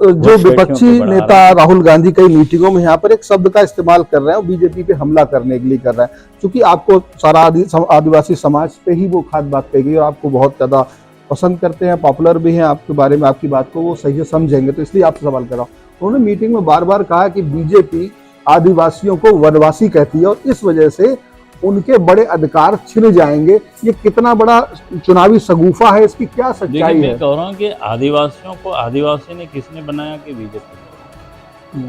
जो विपक्षी नेता राहुल गांधी कई मीटिंगों में यहाँ पर एक शब्द का इस्तेमाल कर रहे हैं, बीजेपी पे हमला करने के लिए कर रहा है, क्योंकि आपको सारा आदिवासी समाज पे ही वो खास बात कही गई और आपको बहुत ज्यादा पसंद करते हैं, पॉपुलर भी हैं आपके बारे में, आपकी बात को वो सही से समझेंगे, तो इसलिए आपसे सवाल कर रहा हूँ। उन्होंने मीटिंग में बार बार कहा कि बीजेपी आदिवासियों को वनवासी कहती है और इस वजह से उनके बड़े अधिकार छिन जाएंगे। ये कितना बड़ा चुनावी शगुफा है, इसकी क्या सच्चाई है? मैं कह रहा हूँ कि आदिवासियों को आदिवासी ने किसने बनाया कि बीजेपी।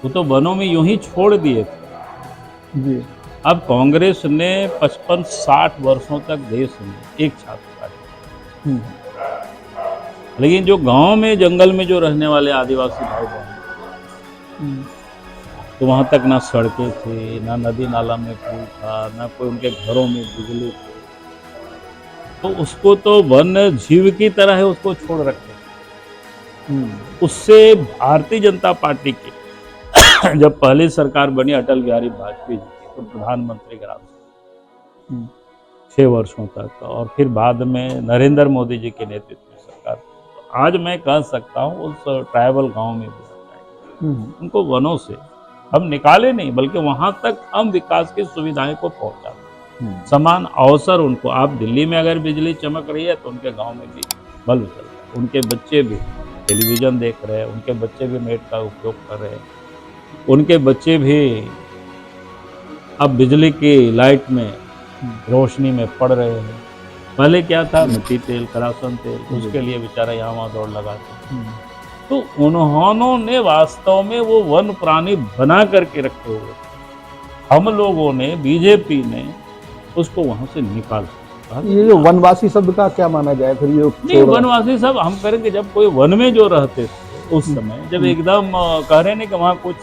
वो तो वनों में यूं ही छोड़ दिए थे जी। अब कांग्रेस ने 55-60 वर्षों तक देश में एक छात्र काटे, लेकिन जो गांव में जंगल में जो रहने वाले आदिवासी भाई बहन, तो वहाँ तक ना सड़कें थी, ना नदी नाला में पुल था, ना कोई उनके घरों में बिजली थी, तो उसको तो वन जीव की तरह है उसको छोड़ रखे। उससे भारतीय जनता पार्टी की जब पहली सरकार बनी अटल बिहारी वाजपेयी जी की, तो प्रधानमंत्री के नाम 6 वर्षों तक, और फिर बाद में नरेंद्र मोदी जी के नेतृत्व में सरकार, तो आज मैं कह सकता हूँ उस ट्राइबल गांव में भी उनको वनों से हम निकाले नहीं, बल्कि वहां तक हम विकास की सुविधाएं को पहुंचा, समान अवसर उनको। आप दिल्ली में अगर बिजली चमक रही है तो उनके गांव में भी बल्ब चल रहा है, उनके बच्चे भी टेलीविजन देख रहे हैं, उनके बच्चे भी नेट का उपयोग कर रहे हैं, उनके बच्चे भी अब बिजली की लाइट में रोशनी में पड़ रहे हैं। पहले क्या था, मिट्टी तेल, करासन तेल, उसके लिए बेचारा यहाँ वहाँ दौड़ लगाते। तो उन्होंने वास्तव में वो वन प्राणी बना करके रखे हुए, हम लोगों ने, बीजेपी ने उसको वहां से निकाल। ये जो वनवासी शब्द का क्या माना जाए फिर? ये नहीं, वनवासी सब हम करेंगे जब कोई वन में जो रहते थे उस समय, जब एकदम कह रहे नहीं कि वहाँ कुछ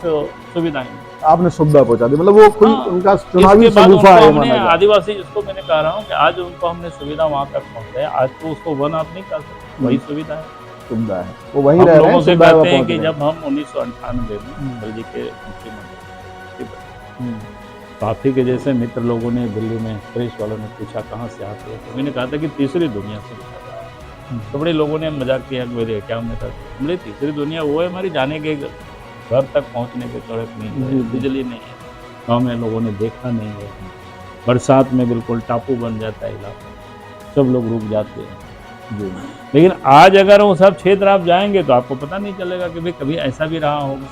सुविधाएं, आपने सुविधा पहुंचा दी, मतलब वो कोई उनका चुनावी शगुफा है माना जाए। आदिवासी जिसको मैंने कह रहा हूँ कि आज उनको हमने सुविधा वहां तक पहुंचाया, आज तो उसको वन आप नहीं कर सकते, वही सुविधा है, वो वहीं रह रहे हैं। से कहते हैं कि जब हम 1998 में अटल जी के मुख्यमंत्री, काफी के जैसे मित्र लोगों ने दिल्ली में, प्रेस वालों ने पूछा कहाँ से आते हैं, तो मैंने कहा था कि तीसरी दुनिया से। तो बड़े लोगों ने मजाक किया, मेरे क्या, हमने कहा हमारी तीसरी दुनिया वो है हमारी जाने के घर तक पहुँचने की सड़क नहीं है, बिजली नहीं है, गाँव में लोगों ने देखा नहीं है, बरसात में बिल्कुल टापू बन जाता है इलाका, सब लोग रुक जाते हैं। लेकिन आज अगर वो सब क्षेत्र आप जाएंगे तो आपको पता नहीं चलेगा कि भाई कभी ऐसा भी रहा होगा,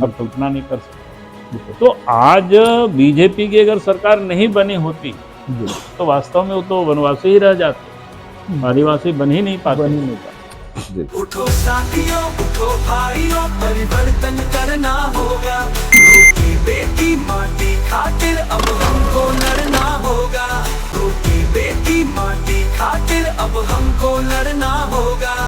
अब तो उतना नहीं कर सकते। तो आज बीजेपी की अगर सरकार नहीं बनी होती तो वास्तव में वो तो वनवासी ही रह जाते, आदिवासी बन ही नहीं पाते। उठो साथियों, उठो भाइयों, परिवर्तन करना होगा, बेटी माटी खातिर अब हमको लड़ना होगा, बेटी माटी खातिर अब हमको लड़ना